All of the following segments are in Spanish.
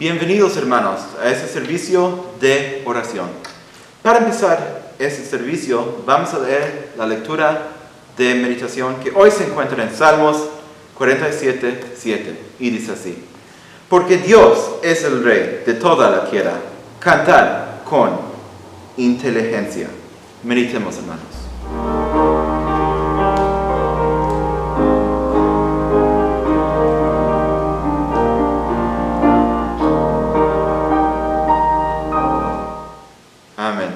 Bienvenidos hermanos a este servicio de oración. Para empezar este servicio vamos a leer la lectura de meditación que hoy se encuentra en Salmos 47:7 y dice así: Porque Dios es el Rey de toda la tierra, cantad con inteligencia. Meditemos, hermanos. Amén.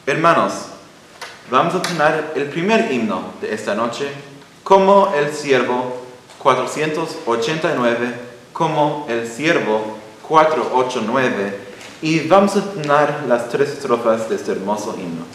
Hermanos, vamos a tener el primer himno de esta noche, como el siervo 489, como el siervo 489, y vamos a tener las 3 estrofas de este hermoso himno.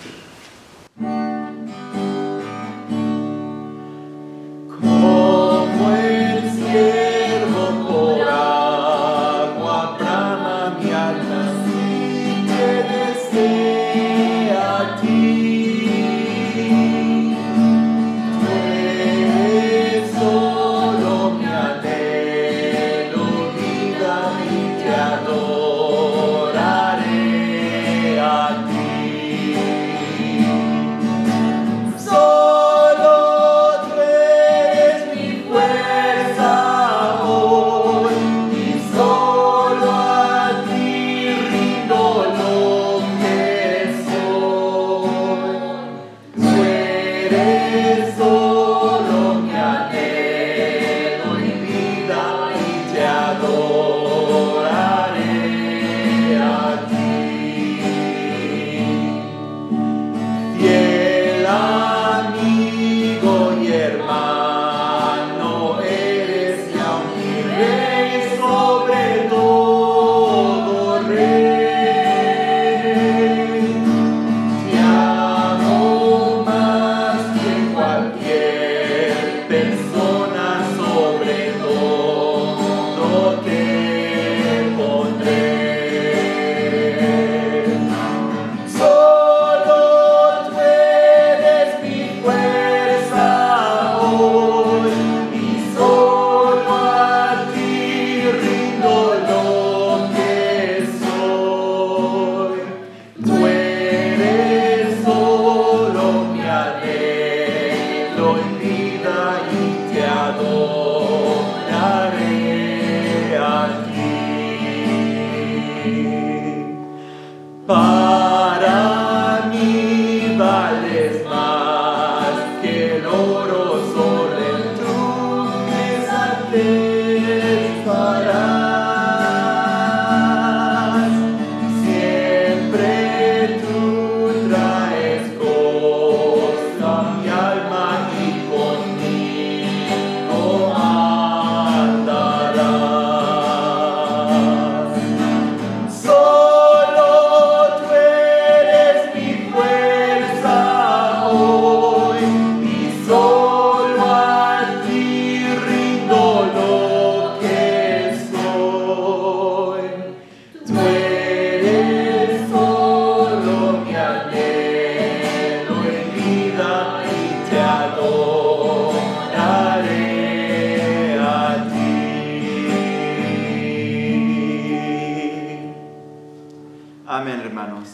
Amén, hermanos.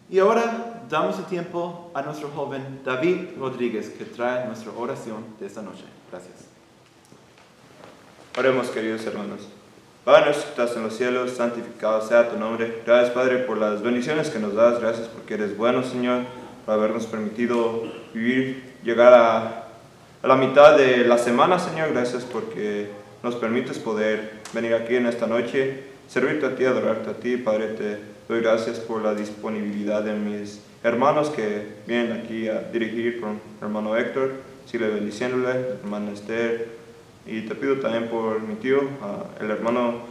Y ahora damos el tiempo a nuestro joven David Rodríguez, que trae nuestra oración de esta noche. Gracias. Oremos, queridos hermanos. Padre nuestro que estás en los cielos, santificado sea tu nombre. Gracias, Padre, por las bendiciones que nos das. Gracias porque eres bueno, Señor, por habernos permitido vivir, llegar a la mitad de la semana, Señor. Gracias porque nos permites poder venir aquí en esta noche, servirte a ti, adorarte a ti. Padre, te doy gracias por la disponibilidad de mis hermanos que vienen aquí a dirigir, con el hermano Héctor, sigue bendiciéndole, la hermana Esther, y te pido también por mi tío, el hermano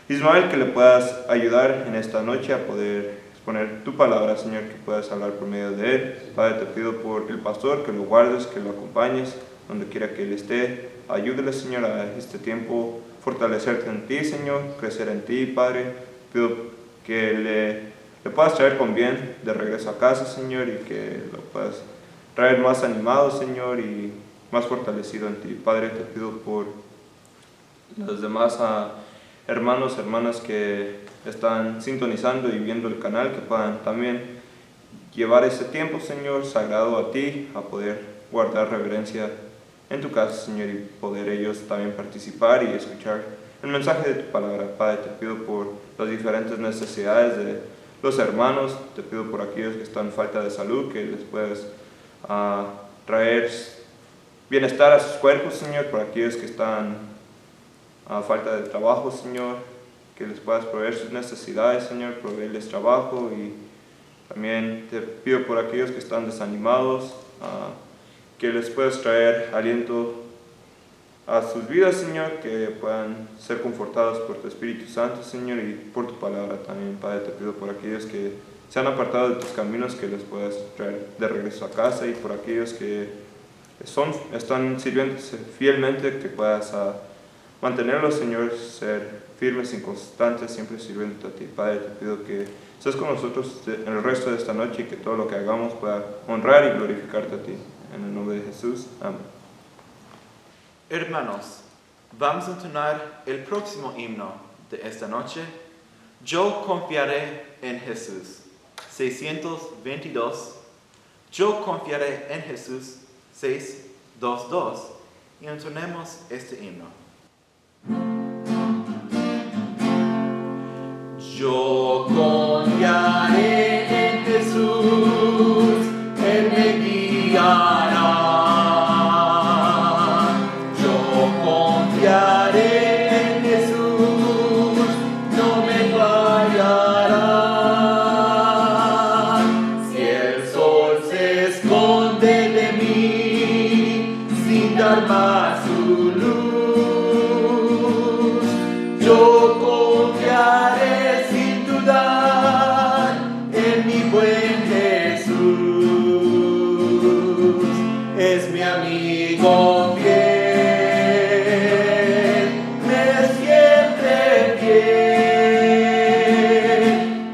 Ismael, que le puedas ayudar en esta noche a poder exponer tu palabra, Señor, que puedas hablar por medio de él. Padre, te pido por el pastor, que lo guardes, que lo acompañes, donde quiera que él esté. Ayúdale, Señor, a este tiempo fortalecerte en ti, Señor, crecer en ti, Padre. Pido que le puedas traer con bien de regreso a casa, Señor, y que lo puedas traer más animado, Señor, y más fortalecido en ti. Padre, te pido por los demás hermanos, hermanas que están sintonizando y viendo el canal, que puedan también llevar ese tiempo, Señor, sagrado a ti, a poder guardar reverencia en tu casa, Señor, y poder ellos también participar y escuchar el mensaje de tu palabra. Padre, te pido por las diferentes necesidades de los hermanos, te pido por aquellos que están en falta de salud, que les puedas traer bienestar a sus cuerpos, Señor, por aquellos que están a falta de trabajo, Señor, que les puedas proveer sus necesidades, Señor, proveerles trabajo. Y también te pido por aquellos que están desanimados, que les puedas traer aliento a sus vidas, Señor, que puedan ser confortados por tu Espíritu Santo, Señor, y por tu palabra también. Padre, te pido por aquellos que se han apartado de tus caminos, que les puedas traer de regreso a casa, y por aquellos que están sirviendo fielmente, que puedas mantenerlos, Señor, ser firmes y constantes, siempre sirviendo a ti. Padre, te pido que estés con nosotros en el resto de esta noche y que todo lo que hagamos pueda honrar y glorificarte a ti. En el nombre de Jesús. Amén. Hermanos, vamos a entonar el próximo himno de esta noche. Yo confiaré en Jesús. 622. Yo confiaré en Jesús. 622. Y entonemos este himno. Yo confiaré en Jesús, Él me guiará. Yo confiaré en Jesús, no me fallará. Si el sol se esconde de mí, sin dar más su luz, yo confiaré sin dudar en mi buen Jesús. Es mi amigo fiel, me es siempre fiel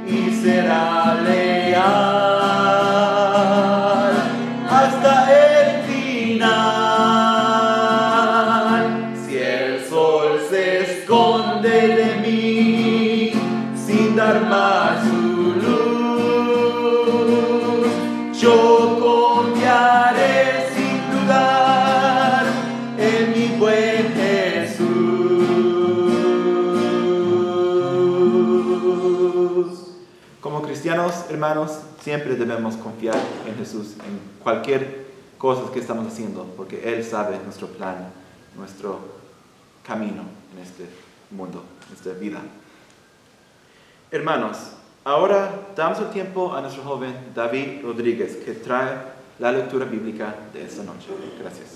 y será leal hasta el final. Si el sol se esconde de mí, sin dar más su luz, yo confiaré sin dudar en mi buen Jesús. Como cristianos, hermanos, siempre debemos confiar en Jesús en cualquier cosa que estamos haciendo, porque Él sabe nuestro plan, nuestro camino en este mundo, en esta vida. Hermanos, ahora damos el tiempo a nuestro joven David Rodríguez, que trae la lectura bíblica de esta noche. Gracias.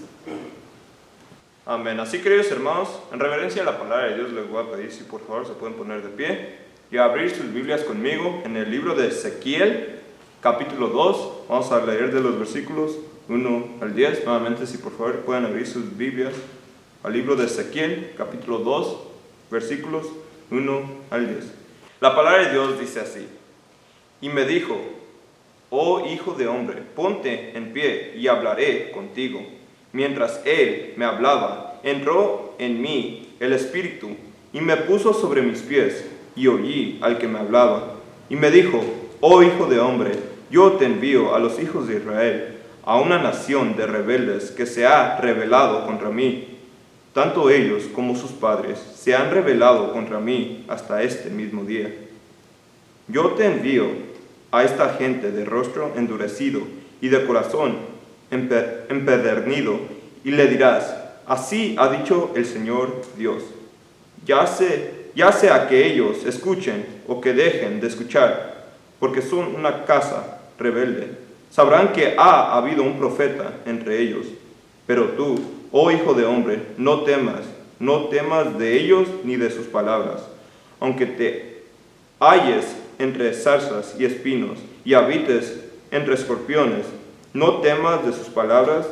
Amén. Así, queridos hermanos, en reverencia a la palabra de Dios, les voy a pedir si por favor se pueden poner de pie y abrir sus Biblias conmigo en el libro de Ezequiel, capítulo 2. Vamos a leer de los versículos 1 al 10. Nuevamente, si por favor pueden abrir sus Biblias al libro de Ezequiel, capítulo 2, versículos 1 al 10. La palabra de Dios dice así: y me dijo, oh hijo de hombre, ponte en pie y hablaré contigo. Mientras él me hablaba, entró en mí el Espíritu y me puso sobre mis pies, y oí al que me hablaba. Y me dijo, oh hijo de hombre, yo te envío a los hijos de Israel, a una nación de rebeldes que se ha rebelado contra mí. Tanto ellos como sus padres se han rebelado contra mí hasta este mismo día. Yo te envío a esta gente de rostro endurecido y de corazón empedernido, y le dirás, así ha dicho el Señor Dios. Ya sea que ellos escuchen o que dejen de escuchar, porque son una casa rebelde, sabrán que ha habido un profeta entre ellos. Pero tú, oh hijo de hombre, no temas de ellos ni de sus palabras, aunque te halles entre zarzas y espinos y habites entre escorpiones. No temas de sus palabras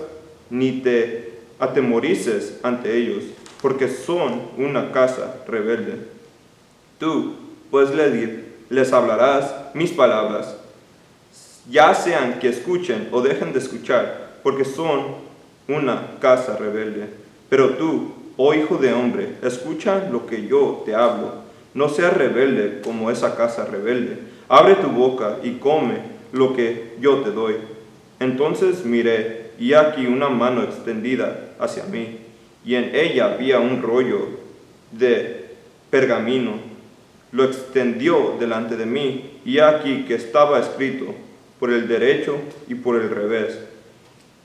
ni te atemorices ante ellos, porque son una casa rebelde. Tú, pues, les hablarás mis palabras, ya sean que escuchen o dejen de escuchar, porque son una casa rebelde. Pero tú, oh hijo de hombre, escucha lo que yo te hablo. No seas rebelde como esa casa rebelde. Abre tu boca y come lo que yo te doy. Entonces miré, y aquí una mano extendida hacia mí, y en ella había un rollo de pergamino. Lo extendió delante de mí, y aquí que estaba escrito por el derecho y por el revés.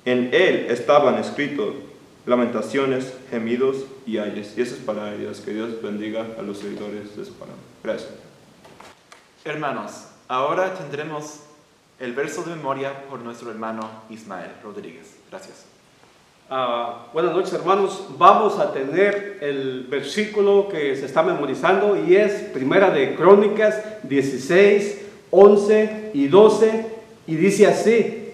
En él estaban escritos lamentaciones, gemidos y ayes. Y esa es palabra de Dios. Que Dios bendiga a los seguidores de su palabra. Gracias. Hermanos, ahora tendremos el verso de memoria por nuestro hermano Ismael Rodríguez. Gracias. Buenas noches, hermanos. Vamos a tener el versículo que se está memorizando y es Primera de Crónicas 16, 11 y 12 y dice así: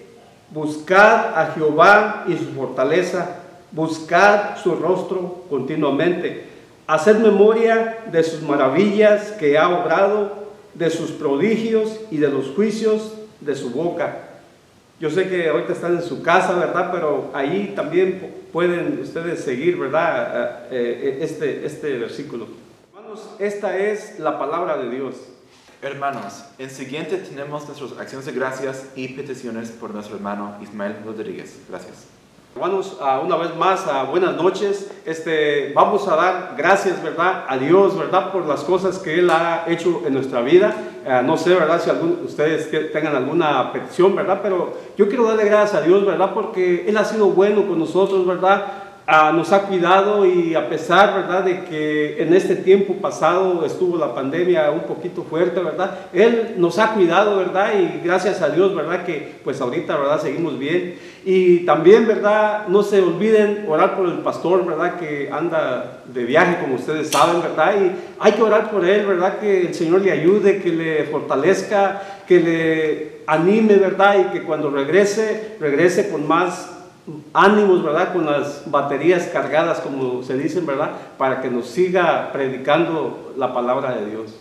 buscad a Jehová y su fortaleza, buscad su rostro continuamente, haced memoria de sus maravillas que ha obrado, de sus prodigios y de los juicios de su boca. Yo sé que ahorita están en su casa, ¿verdad? Pero ahí también pueden ustedes seguir, ¿verdad? Este versículo. Hermanos, esta es la palabra de Dios. Hermanos, en siguiente tenemos nuestras acciones de gracias y peticiones por nuestro hermano Ismael Rodríguez. Gracias. Hermanos, una vez más, buenas noches. Vamos a dar gracias, ¿verdad?, a Dios, ¿verdad?, por las cosas que Él ha hecho en nuestra vida. No sé, ¿verdad?, si ustedes tengan alguna petición, ¿verdad?, pero yo quiero darle gracias a Dios, ¿verdad?, porque Él ha sido bueno con nosotros, ¿verdad?, nos ha cuidado, y a pesar, ¿verdad?, de que en este tiempo pasado estuvo la pandemia un poquito fuerte, ¿verdad?, Él nos ha cuidado, ¿verdad?, y gracias a Dios, ¿verdad?, que pues ahorita, ¿verdad?, seguimos bien. Y también, ¿verdad?, no se olviden orar por el pastor, ¿verdad?, que anda de viaje, como ustedes saben, ¿verdad?, y hay que orar por él, ¿verdad?, que el Señor le ayude, que le fortalezca, que le anime, ¿verdad?, y que cuando regrese con más ánimos, ¿verdad?, con las baterías cargadas, como se dicen, ¿verdad?, para que nos siga predicando la palabra de Dios.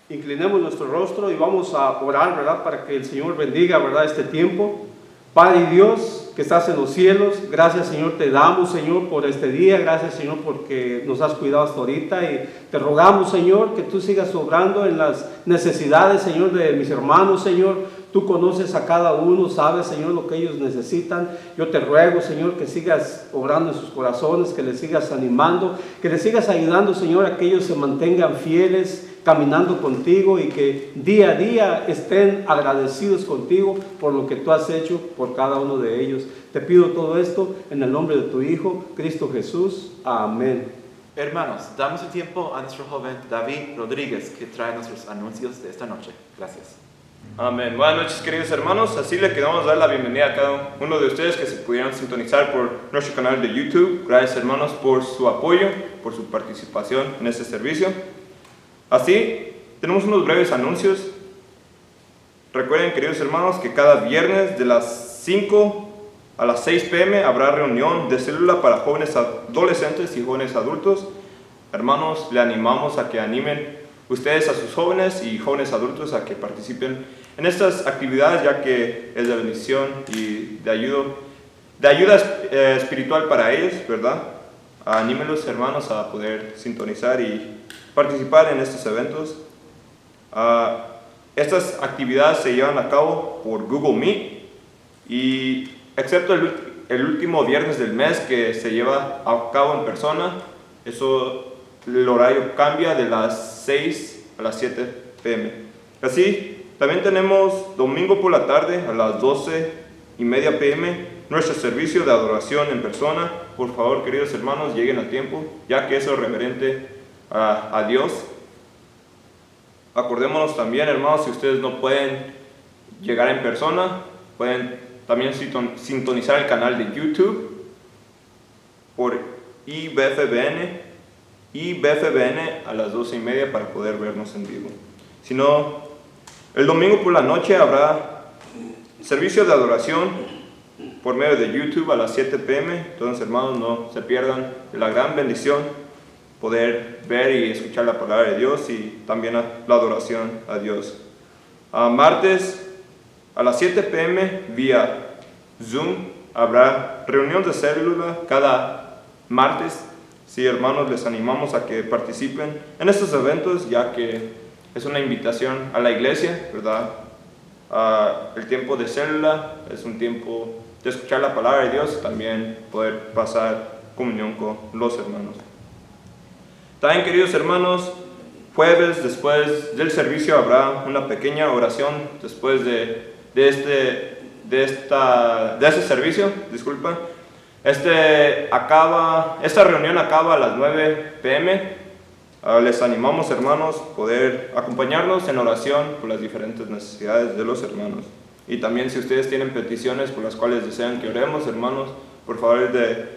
Inclinemos nuestro rostro y vamos a orar, ¿verdad?, para que el Señor bendiga, ¿verdad?, este tiempo. Padre Dios, que estás en los cielos, gracias, Señor, te damos, Señor, por este día. Gracias, Señor, porque nos has cuidado hasta ahorita, y te rogamos, Señor, que tú sigas obrando en las necesidades, Señor, de mis hermanos, Señor. Tú conoces a cada uno, sabes, Señor, lo que ellos necesitan. Yo te ruego, Señor, que sigas obrando en sus corazones, que les sigas animando, que les sigas ayudando, Señor, a que ellos se mantengan fieles, caminando contigo, y que día a día estén agradecidos contigo por lo que tú has hecho por cada uno de ellos. Te pido todo esto en el nombre de tu Hijo, Cristo Jesús. Amén. Hermanos, damos el tiempo a nuestro joven David Rodríguez, que trae nuestros anuncios de esta noche. Gracias. Amén. Buenas noches, queridos hermanos. Así le queremos dar la bienvenida a cada uno de ustedes que se pudieran sintonizar por nuestro canal de YouTube. Gracias, hermanos, por su apoyo, por su participación en este servicio. Así, tenemos unos breves anuncios. Recuerden, queridos hermanos, que cada viernes de las 5 a las 6 p.m. habrá reunión de célula para jóvenes adolescentes y jóvenes adultos. Hermanos, le animamos a que animen ustedes a sus jóvenes y jóvenes adultos a que participen en estas actividades, ya que es de bendición y de ayuda espiritual para ellos, ¿verdad? Anímenlos, hermanos, a poder sintonizar y participar en estos eventos. Estas actividades se llevan a cabo por Google Meet, y excepto el último viernes del mes, que se lleva a cabo en persona, el horario cambia de las 6 a las 7 p.m. Así, también tenemos domingo por la tarde a las 12:30 p.m. nuestro servicio de adoración en persona. Por favor, queridos hermanos, lleguen a tiempo, ya que eso es reverente a Dios. Acordémonos también, hermanos, si ustedes no pueden llegar en persona, pueden también sintonizar el canal de YouTube por IBFBN a las 12:30 para poder vernos en vivo. Si no, el domingo por la noche habrá servicio de adoración por medio de YouTube a las 7 p.m. Entonces, hermanos, no se pierdan de la gran bendición poder ver y escuchar la palabra de Dios, y también la adoración a Dios. Martes a las 7 p.m. vía Zoom habrá reunión de célula cada martes, Sí, hermanos, les animamos a que participen en estos eventos, ya que es una invitación a la iglesia, ¿verdad? El tiempo de célula es un tiempo de escuchar la palabra de Dios, también poder pasar comunión con los hermanos. También, queridos hermanos, jueves después del servicio habrá una pequeña oración después de ese servicio, disculpa. Esta reunión acaba a las 9 p.m. Les animamos, hermanos, poder acompañarnos en oración por las diferentes necesidades de los hermanos. Y también, si ustedes tienen peticiones por las cuales desean que oremos, hermanos, por favor de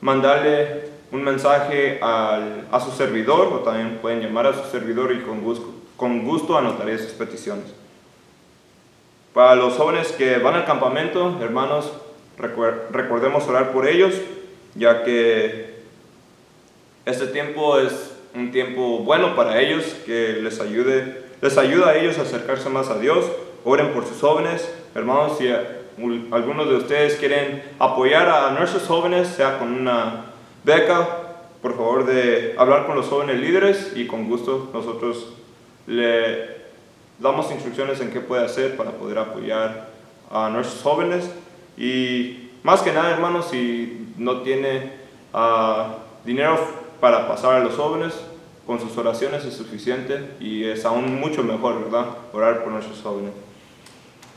mandarle un mensaje a su servidor, o también pueden llamar a su servidor y con gusto anotaré sus peticiones. Para los jóvenes que van al campamento, hermanos, recordemos orar por ellos, ya que este tiempo es un tiempo bueno para ellos, que les ayuda a ellos a acercarse más a Dios. Oren por sus jóvenes, hermanos. Si algunos de ustedes quieren apoyar a nuestros jóvenes, sea con una beca, por favor de hablar con los jóvenes líderes, y con gusto nosotros le damos instrucciones en qué puede hacer para poder apoyar a nuestros jóvenes. Y más que nada, hermanos, si no tiene dinero para pasar a los jóvenes, con sus oraciones es suficiente, y es aún mucho mejor, ¿verdad?, orar por nuestros jóvenes.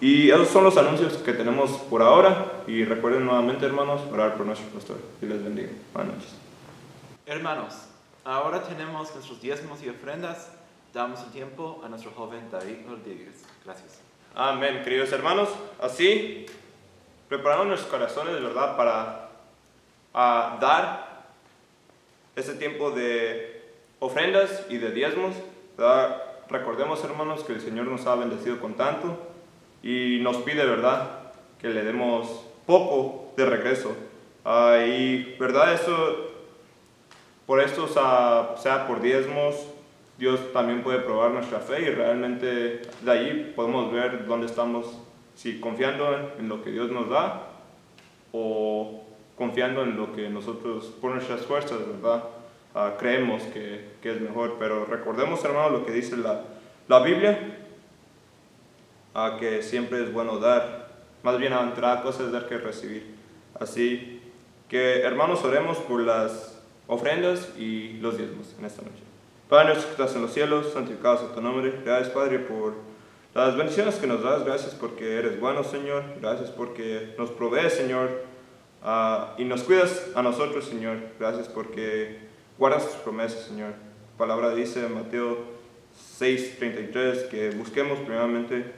Y esos son los anuncios que tenemos por ahora, y recuerden nuevamente, hermanos, orar por nuestro pastor. Dios les bendiga. Buenas noches. Hermanos, ahora tenemos nuestros diezmos y ofrendas. Damos el tiempo a nuestro joven David Rodríguez. Gracias. Amén, queridos hermanos. Así, preparamos nuestros corazones, ¿verdad?, para dar este tiempo de ofrendas y de diezmos, ¿verdad? Recordemos, hermanos, que el Señor nos ha bendecido con tanto y nos pide, ¿verdad?, que le demos poco de regreso. Y, ¿verdad?, sea por diezmos, Dios también puede probar nuestra fe, y realmente de ahí podemos ver dónde estamos, si confiando en lo que Dios nos da o confiando en lo que nosotros, por nuestras fuerzas, ¿verdad?, creemos que es mejor. Pero recordemos, hermanos, lo que dice la Biblia, que siempre es bueno dar, más bien aventurar cosas dar que recibir. Así que, hermanos, oremos por las ofrendas y los diezmos en esta noche. Padre nuestro que estás en los cielos, santificado sea tu nombre. Gracias, Padre, por las bendiciones que nos das. Gracias porque eres bueno, Señor. Gracias porque nos provees, Señor, y nos cuidas a nosotros, Señor. Gracias porque guardas tus promesas, Señor. La palabra dice en Mateo 6:33 que busquemos primeramente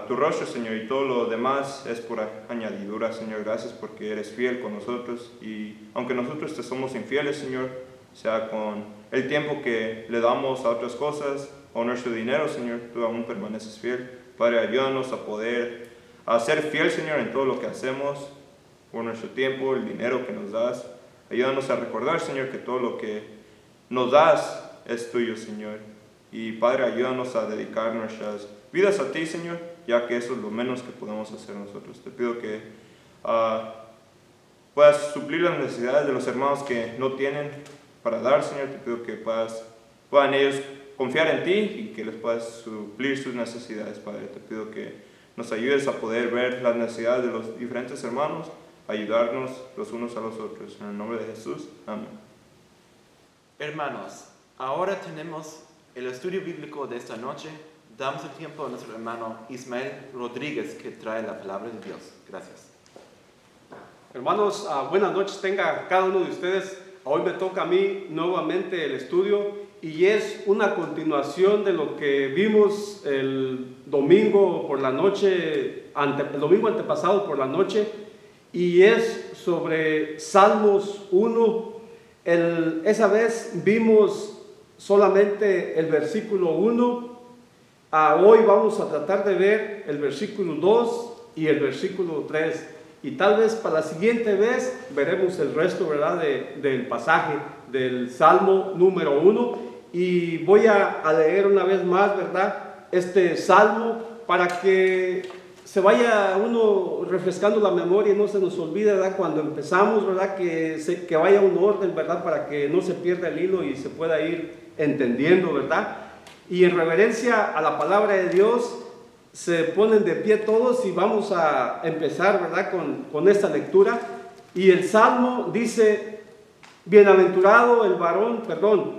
tu rostro, Señor, y todo lo demás es por añadidura, Señor. Gracias porque eres fiel con nosotros, y aunque nosotros te somos infieles, Señor, sea con el tiempo que le damos a otras cosas o nuestro dinero, Señor, tú aún permaneces fiel. Padre, ayúdanos a poder ser fiel, Señor, en todo lo que hacemos, por nuestro tiempo, el dinero que nos das. Ayúdanos a recordar, Señor, que todo lo que nos das es tuyo, Señor. Y, Padre, ayúdanos a dedicar nuestras vidas a ti, Señor, ya que eso es lo menos que podemos hacer nosotros. Te pido que puedas suplir las necesidades de los hermanos que no tienen para dar, Señor. Te pido que puedan ellos confiar en ti y que les puedas suplir sus necesidades, Padre. Te pido que nos ayudes a poder ver las necesidades de los diferentes hermanos, ayudarnos los unos a los otros. En el nombre de Jesús, amén. Hermanos, ahora tenemos el estudio bíblico de esta noche. Damos el tiempo a nuestro hermano Ismael Rodríguez, que trae la palabra de Dios. Gracias. Hermanos, buenas noches tenga cada uno de ustedes. Hoy me toca a mí nuevamente el estudio, y es una continuación de lo que vimos el domingo por la noche, el domingo antepasado por la noche, y es sobre Salmos 1. Esa vez vimos solamente el versículo 1. Hoy vamos a tratar de ver el versículo 2 y el versículo 3. Y tal vez para la siguiente vez veremos el resto, ¿verdad?, del pasaje del Salmo número 1. Y voy a leer una vez más, ¿verdad?, este Salmo para que se vaya uno refrescando la memoria y no se nos olvide, ¿verdad? Cuando empezamos, ¿verdad? Que vaya un orden, ¿verdad? Para que no se pierda el hilo y se pueda ir entendiendo, ¿verdad? Y en reverencia a la palabra de Dios, se ponen de pie todos y vamos a empezar, ¿verdad? Con esta lectura. Y el Salmo dice, bienaventurado el varón,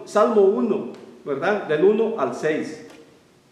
Salmo 1, ¿verdad? Del 1 al 6.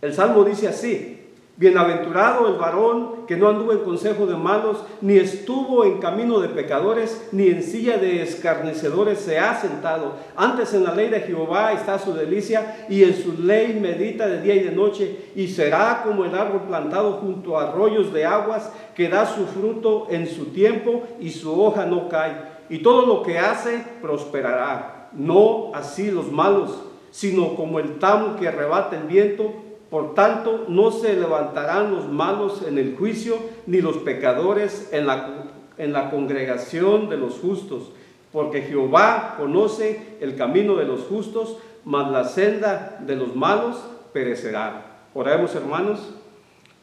El Salmo dice así: bienaventurado el varón que no anduvo en consejo de malos, ni estuvo en camino de pecadores, ni en silla de escarnecedores se ha sentado. Antes en la ley de Jehová está su delicia, y en su ley medita de día y de noche. Y será como el árbol plantado junto a arroyos de aguas, que da su fruto en su tiempo, y su hoja no cae. Y todo lo que hace prosperará. No así los malos, sino como el tamo que arrebata el viento. Por tanto, no se levantarán los malos en el juicio, ni los pecadores en la congregación de los justos. Porque Jehová conoce el camino de los justos, mas la senda de los malos perecerá. Oremos, hermanos.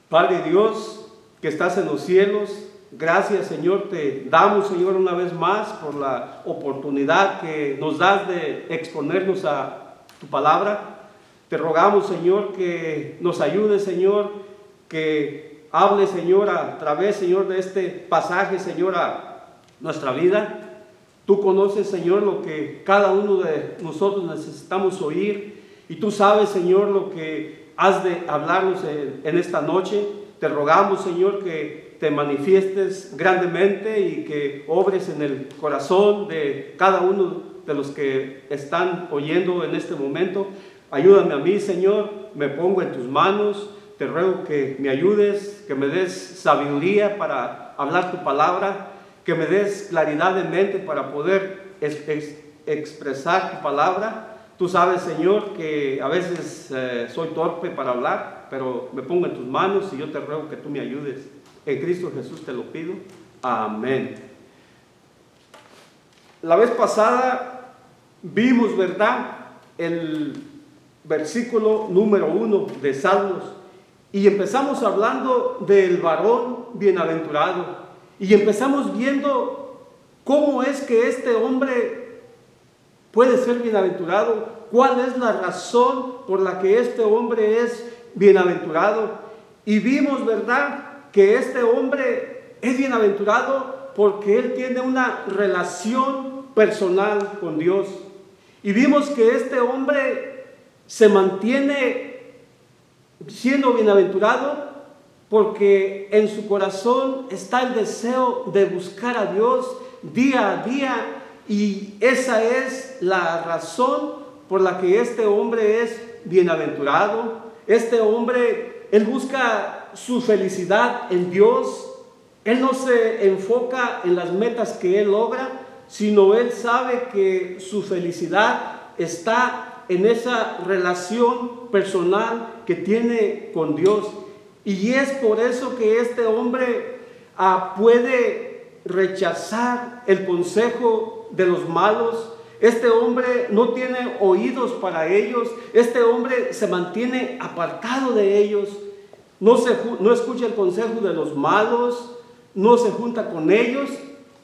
Padre Dios, que estás en los cielos, gracias, Señor, te damos, Señor, una vez más por la oportunidad que nos das de exponernos a tu palabra. Te rogamos, Señor, que nos ayude, Señor, que hable, Señor, a través, Señor, de este pasaje, Señor, a nuestra vida. Tú conoces, Señor, lo que cada uno de nosotros necesitamos oír, y tú sabes, Señor, lo que has de hablarnos en esta noche. Te rogamos, Señor, que te manifiestes grandemente y que obres en el corazón de cada uno de los que están oyendo en este momento. Ayúdame a mí, Señor, me pongo en tus manos, te ruego que me ayudes, que me des sabiduría para hablar tu palabra, que me des claridad de mente para poder expresar tu palabra. Tú sabes, Señor, que a veces soy torpe para hablar, pero me pongo en tus manos y yo te ruego que tú me ayudes. En Cristo Jesús te lo pido. Amén. La vez pasada vimos, ¿verdad?, el versículo número 1 de Salmos, y empezamos hablando del varón bienaventurado, y empezamos viendo cómo es que este hombre puede ser bienaventurado, cuál es la razón por la que este hombre es bienaventurado. Y vimos, ¿verdad?, que este hombre es bienaventurado porque él tiene una relación personal con Dios. Y vimos que este hombre se mantiene siendo bienaventurado porque en su corazón está el deseo de buscar a Dios día a día, y esa es la razón por la que este hombre es bienaventurado. Este hombre, él busca su felicidad en Dios. Él no se enfoca en las metas que él logra, sino él sabe que su felicidad está en esa relación personal que tiene con Dios. Y es por eso que este hombre puede rechazar el consejo de los malos. Este hombre no tiene oídos para ellos. Este hombre se mantiene apartado de ellos. No escucha el consejo de los malos, no se junta con ellos,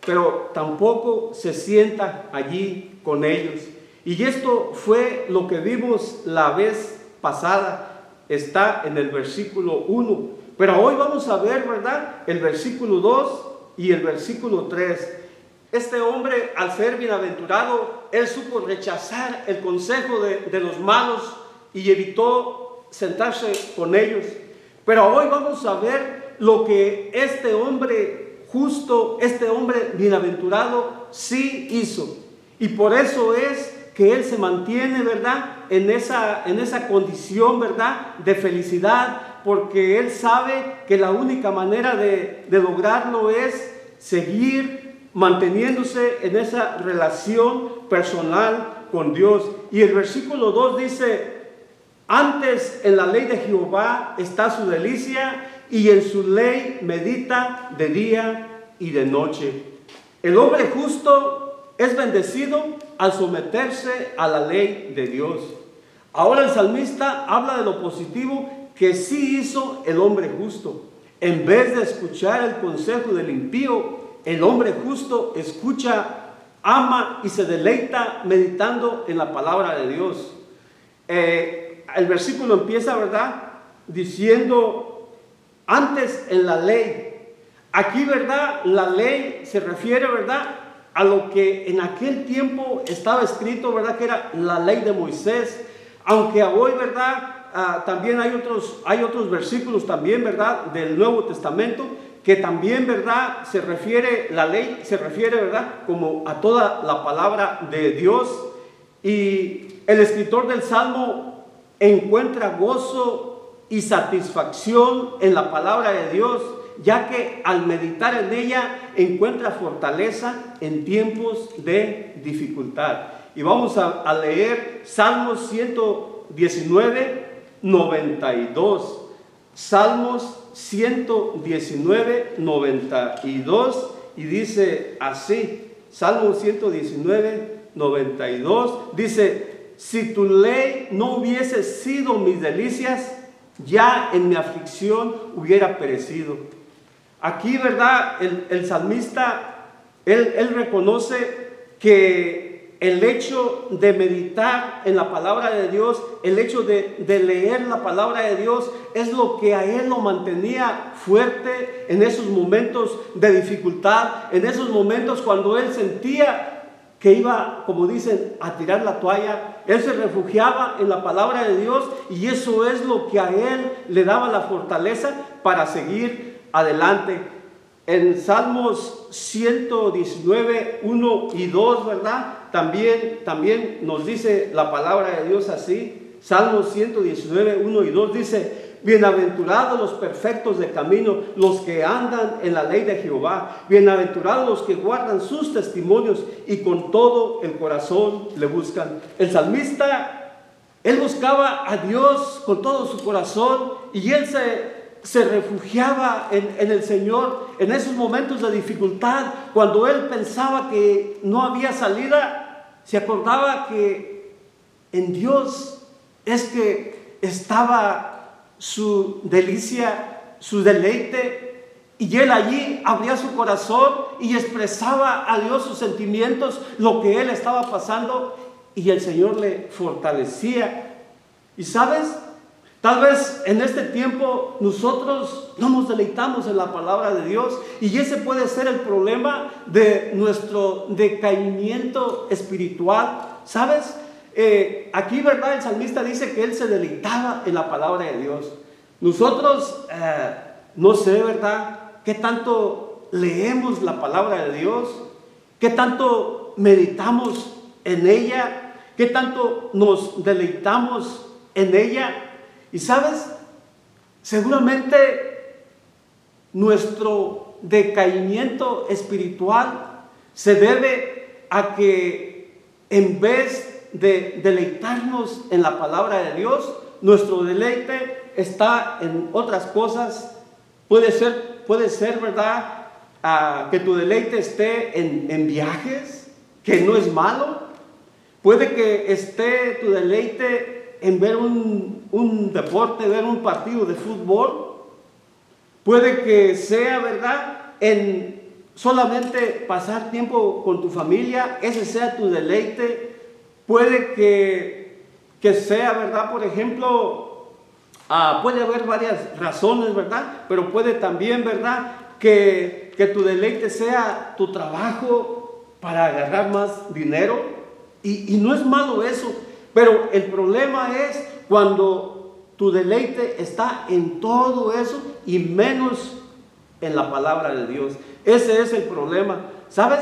pero tampoco se sienta allí con ellos. Y esto fue lo que vimos la vez pasada. Está en el versículo 1. Pero hoy vamos a ver, ¿verdad?, el versículo 2 y el versículo 3. Este hombre, al ser bienaventurado, él supo rechazar el consejo de los malos y evitó sentarse con ellos. Pero hoy vamos a ver lo que este hombre justo, este hombre bienaventurado, sí hizo. Y por eso es que él se mantiene, ¿verdad?, en esa condición, ¿verdad?, de felicidad, porque él sabe que la única manera de lograrlo es seguir manteniéndose en esa relación personal con Dios. Y el versículo 2 dice: antes en la ley de Jehová está su delicia, y en su ley medita de día y de noche. El hombre justo es bendecido al someterse a la ley de Dios. Ahora el salmista habla de lo positivo que sí hizo el hombre justo. En vez de escuchar el consejo del impío, el hombre justo escucha, ama y se deleita meditando en la palabra de Dios. El versículo empieza, ¿verdad?, diciendo, antes en la ley. Aquí, ¿verdad?, la ley se refiere, ¿verdad?, a lo que en aquel tiempo estaba escrito, ¿verdad?, que era la ley de Moisés. Aunque hoy, ¿verdad?, también hay otros versículos también, ¿verdad?, del Nuevo Testamento, que también, ¿verdad?, la ley se refiere, ¿verdad?, como a toda la palabra de Dios. Y el escritor del Salmo encuentra gozo y satisfacción en la palabra de Dios, ya que al meditar en ella encuentra fortaleza en tiempos de dificultad. Y vamos a leer Salmos 119, 92. Salmos 119, 92, y dice así, Salmos 119, 92, dice, si tu ley no hubiese sido mis delicias, ya en mi aflicción hubiera perecido. Aquí, ¿verdad?, el salmista, él reconoce que el hecho de meditar en la palabra de Dios, el hecho de leer la palabra de Dios, es lo que a él lo mantenía fuerte en esos momentos de dificultad, en esos momentos cuando él sentía que iba, como dicen, a tirar la toalla. Él se refugiaba en la palabra de Dios y eso es lo que a él le daba la fortaleza para seguir adelante. En Salmos 119, 1 y 2, ¿verdad?, también nos dice la palabra de Dios así. Salmos 119, 1 y 2 dice, bienaventurados los perfectos de camino, los que andan en la ley de Jehová. Bienaventurados los que guardan sus testimonios y con todo el corazón le buscan. El salmista, él buscaba a Dios con todo su corazón y él se refugiaba en el Señor en esos momentos de dificultad. Cuando él pensaba que no había salida, se acordaba que en Dios es que estaba su delicia, su deleite, y él allí abría su corazón y expresaba a Dios sus sentimientos, lo que él estaba pasando, y el Señor le fortalecía. Y sabes, tal vez en este tiempo nosotros no nos deleitamos en la palabra de Dios y ese puede ser el problema de nuestro decaimiento espiritual. ¿Sabes? Aquí, ¿verdad?, el salmista dice que él se deleitaba en la palabra de Dios. Nosotros, no sé, ¿verdad?, qué tanto leemos la palabra de Dios, qué tanto meditamos en ella, qué tanto nos deleitamos en ella. Y sabes, seguramente nuestro decaimiento espiritual se debe a que en vez de deleitarnos en la palabra de Dios, nuestro deleite está en otras cosas. Puede ser, ¿verdad?, que tu deleite esté en viajes, que no es malo. Puede que esté tu deleite en ver un deporte, ver un partido de fútbol. Puede que sea, ¿verdad?, en solamente pasar tiempo con tu familia, ese sea tu deleite. Puede que sea, ¿verdad?, por ejemplo, puede haber varias razones, ¿verdad?, pero puede también, ¿verdad?, que tu deleite sea tu trabajo para agarrar más dinero, y no es malo eso. Pero el problema es cuando tu deleite está en todo eso y menos en la palabra de Dios. Ese es el problema. ¿Sabes?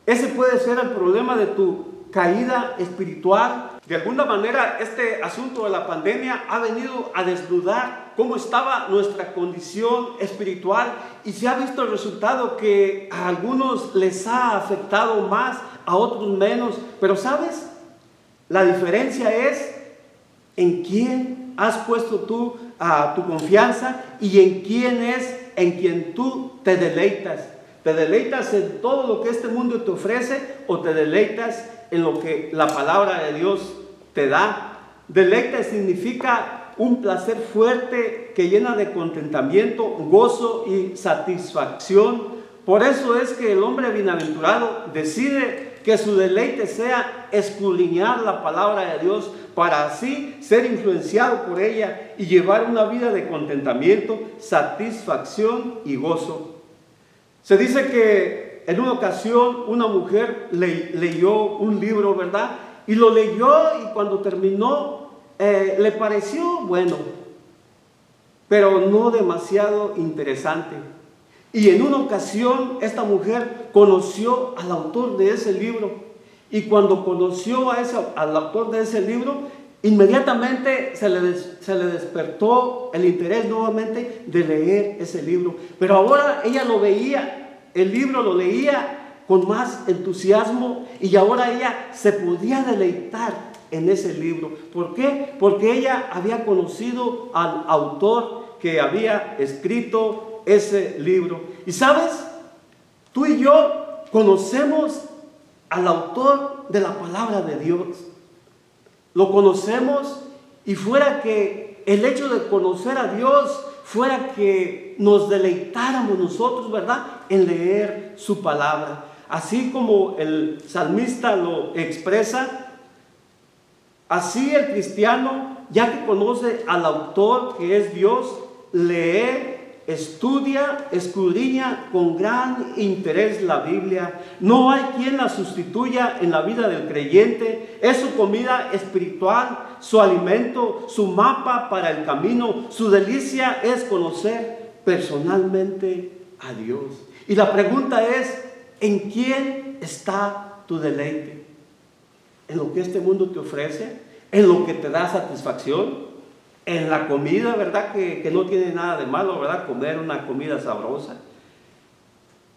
Ese puede ser el problema de tu caída espiritual. De alguna manera, este asunto de la pandemia ha venido a desnudar cómo estaba nuestra condición espiritual y se ha visto el resultado que a algunos les ha afectado más, a otros menos. Pero ¿sabes? La diferencia es en quién has puesto tú tu confianza y en quién es en quien tú te deleitas. ¿Te deleitas en todo lo que este mundo te ofrece o te deleitas en lo que la palabra de Dios te da? Deleite significa un placer fuerte que llena de contentamiento, gozo y satisfacción. Por eso es que el hombre bienaventurado decide que su deleite sea escudriñar la palabra de Dios para así ser influenciado por ella y llevar una vida de contentamiento, satisfacción y gozo. Se dice que en una ocasión una mujer leyó un libro, ¿verdad? Y lo leyó y cuando terminó le pareció bueno, pero no demasiado interesante. Y en una ocasión esta mujer conoció al autor de ese libro. Y cuando conoció al autor de ese libro, inmediatamente se le despertó el interés nuevamente de leer ese libro. Pero ahora ella lo veía, el libro lo leía con más entusiasmo y ahora ella se podía deleitar en ese libro. ¿Por qué? Porque ella había conocido al autor que había escrito ese libro. Y sabes, tú y yo conocemos al autor de la palabra de Dios. Lo conocemos y fuera que el hecho de conocer a Dios fuera que nos deleitáramos nosotros, ¿verdad?, en leer su palabra. Así como el salmista lo expresa, así el cristiano, ya que conoce al autor que es Dios, lee, estudia, escudriña con gran interés la Biblia. No hay quien la sustituya en la vida del creyente. Es su comida espiritual, su alimento, su mapa para el camino. Su delicia es conocer personalmente a Dios. Y la pregunta es, ¿en quién está tu deleite? ¿En lo que este mundo te ofrece? ¿En lo que te da satisfacción? En la comida, ¿verdad? Que no tiene nada de malo, ¿verdad? Comer una comida sabrosa.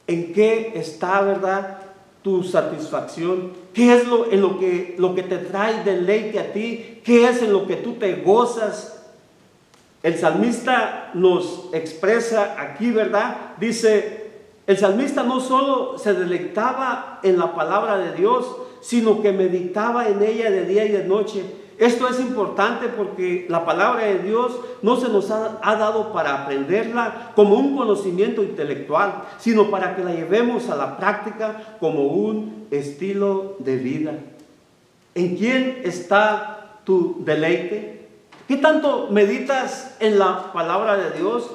¿En qué está, verdad, tu satisfacción? ¿Qué es lo que te trae deleite a ti? ¿Qué es en lo que tú te gozas? El salmista nos expresa aquí, ¿verdad? Dice, el salmista no solo se deleitaba en la palabra de Dios, sino que meditaba en ella de día y de noche. Esto es importante porque la palabra de Dios no se nos ha dado para aprenderla como un conocimiento intelectual, sino para que la llevemos a la práctica como un estilo de vida. ¿En quién está tu deleite? ¿Qué tanto meditas en la palabra de Dios?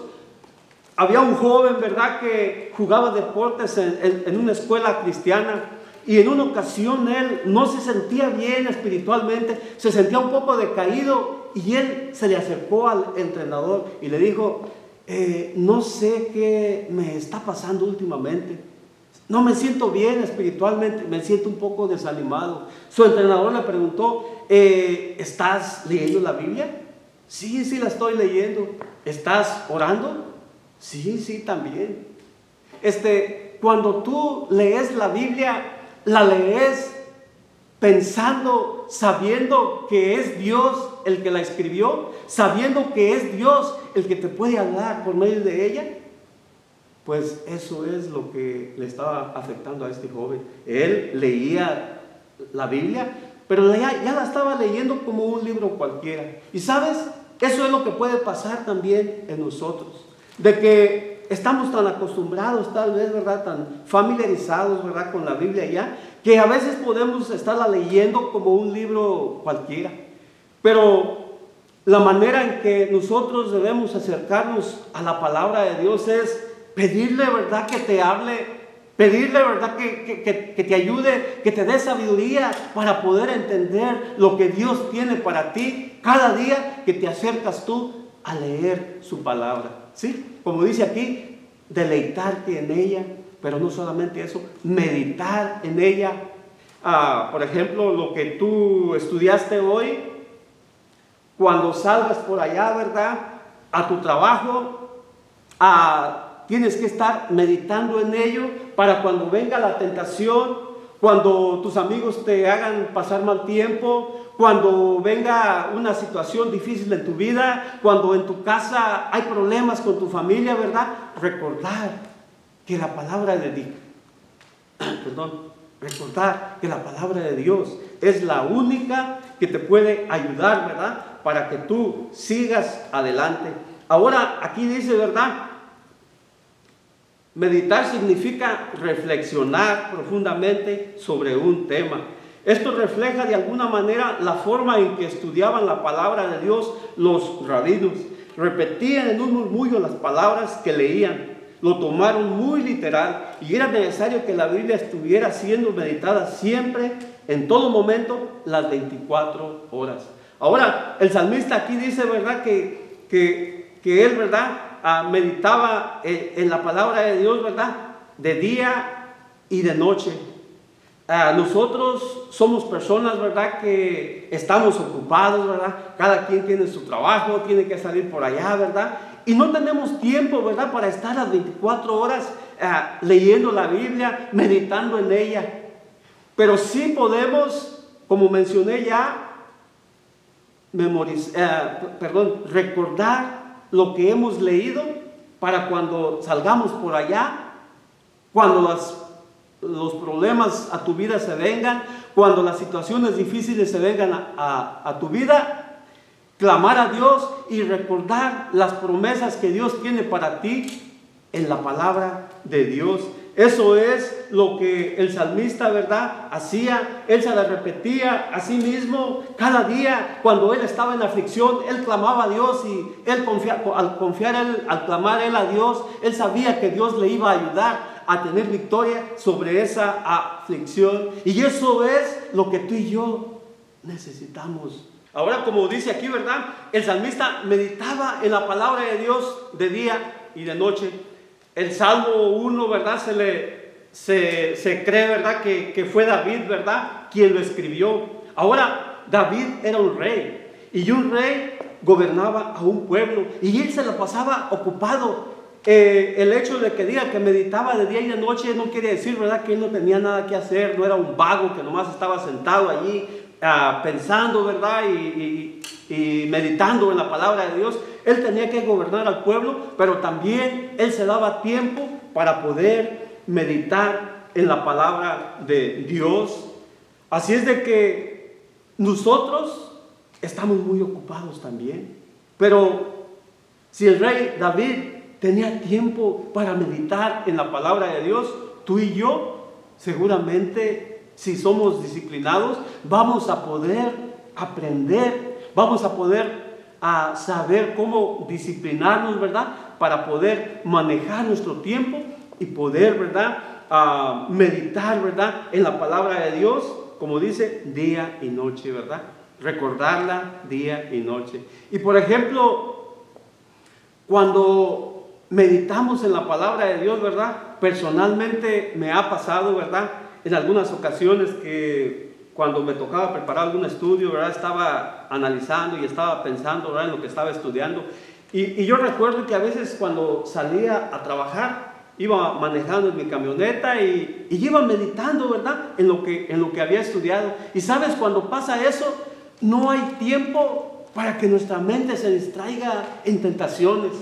Había un joven, ¿verdad?, que jugaba deportes en una escuela cristiana. Y en una ocasión él no se sentía bien espiritualmente, se sentía un poco decaído y él se le acercó al entrenador y le dijo, no sé qué me está pasando últimamente, no me siento bien espiritualmente, me siento un poco desanimado. Su entrenador le preguntó, ¿estás leyendo la Biblia? Sí, la estoy leyendo. ¿Estás orando? Sí, también. Cuando tú lees la Biblia, la lees pensando, sabiendo que es Dios el que la escribió, sabiendo que es Dios el que te puede hablar por medio de ella. Pues eso es lo que le estaba afectando a este joven. Él leía la Biblia, pero ya la estaba leyendo como un libro cualquiera. Y sabes, eso es lo que puede pasar también en nosotros, de que estamos tan acostumbrados, tal vez, ¿verdad?, tan familiarizados, ¿verdad?, con la Biblia ya, que a veces podemos estarla leyendo como un libro cualquiera. Pero la manera en que nosotros debemos acercarnos a la palabra de Dios es pedirle, ¿verdad?, que te hable, pedirle, ¿verdad?, que te ayude, que te dé sabiduría para poder entender lo que Dios tiene para ti cada día que te acercas tú a leer su palabra. ¿Sí? Como dice aquí, deleitarte en ella, pero no solamente eso, meditar en ella. Por ejemplo, lo que tú estudiaste hoy, cuando salgas por allá, ¿verdad?, a tu trabajo, tienes que estar meditando en ello para cuando venga la tentación, cuando tus amigos te hagan pasar mal tiempo, cuando venga una situación difícil en tu vida, cuando en tu casa hay problemas con tu familia, ¿verdad? Recordar que la palabra de Dios, recordar que la palabra de Dios es la única que te puede ayudar, ¿verdad?, para que tú sigas adelante. Ahora, aquí dice, ¿verdad? Meditar significa reflexionar profundamente sobre un tema. Esto refleja de alguna manera la forma en que estudiaban la palabra de Dios los rabinos. Repetían en un murmullo las palabras que leían. Lo tomaron muy literal y era necesario que la Biblia estuviera siendo meditada siempre, en todo momento, las 24 horas. Ahora, el salmista aquí dice, ¿verdad? Que él, ¿verdad? Meditaba en la palabra de Dios, ¿verdad? De día y de noche. Nosotros somos personas, ¿verdad? Que estamos ocupados, ¿verdad? Cada quien tiene su trabajo, tiene que salir por allá, ¿verdad? Y no tenemos tiempo, ¿verdad? Para estar las 24 horas leyendo la Biblia, meditando en ella. Pero sí podemos, como mencioné ya, recordar lo que hemos leído para cuando salgamos por allá, cuando los problemas a tu vida se vengan, cuando las situaciones difíciles se vengan a tu vida, clamar a Dios y recordar las promesas que Dios tiene para ti en la palabra de Dios. Eso es lo que el salmista, ¿verdad?, hacía. Él se la repetía a sí mismo cada día. Cuando él estaba en aflicción, él clamaba a Dios y él al clamar él a Dios, él sabía que Dios le iba a ayudar a tener victoria sobre esa aflicción. Y eso es lo que tú y yo necesitamos. Ahora, como dice aquí, ¿verdad?, el salmista meditaba en la palabra de Dios de día y de noche. El Salmo 1, ¿verdad?, se cree, ¿verdad?, que fue David, ¿verdad?, quien lo escribió. Ahora, David era un rey, y un rey gobernaba a un pueblo, y él se la pasaba ocupado. El hecho de que diga que meditaba de día y de noche no quiere decir, ¿verdad?, que él no tenía nada que hacer, no era un vago que nomás estaba sentado allí pensando, ¿verdad?, y meditando en la palabra de Dios. Él tenía que gobernar al pueblo, pero también él se daba tiempo para poder meditar en la palabra de Dios. Así es de que nosotros estamos muy ocupados también. Pero si el rey David tenía tiempo para meditar en la palabra de Dios, tú y yo seguramente, si somos disciplinados, vamos a poder aprender, vamos a poder saber cómo disciplinarnos, ¿verdad?, para poder manejar nuestro tiempo y poder, ¿verdad?, meditar, ¿verdad?, en la palabra de Dios, como dice, día y noche, ¿verdad? Recordarla día y noche. Y por ejemplo, cuando meditamos en la palabra de Dios, ¿verdad?, personalmente me ha pasado, ¿verdad?, en algunas ocasiones que cuando me tocaba preparar algún estudio, ¿verdad?, estaba analizando y estaba pensando, ¿verdad?, en lo que estaba estudiando. Y yo recuerdo que a veces cuando salía a trabajar, iba manejando en mi camioneta y iba meditando, ¿verdad?, en lo que había estudiado. Y sabes, cuando pasa eso, no hay tiempo para que nuestra mente se distraiga en tentaciones.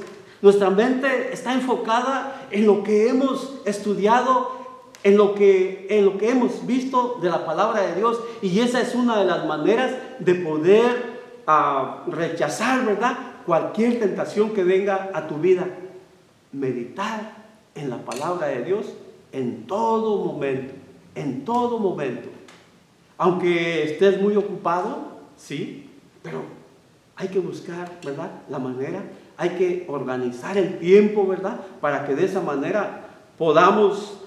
Nuestra mente está enfocada en lo que hemos estudiado, en lo que hemos visto de la palabra de Dios, y esa es una de las maneras de poder rechazar, ¿verdad?, cualquier tentación que venga a tu vida. Meditar en la palabra de Dios en todo momento, en todo momento. Aunque estés muy ocupado, sí, pero hay que buscar, ¿verdad?, la manera, hay que organizar el tiempo, ¿verdad?, para que de esa manera podamos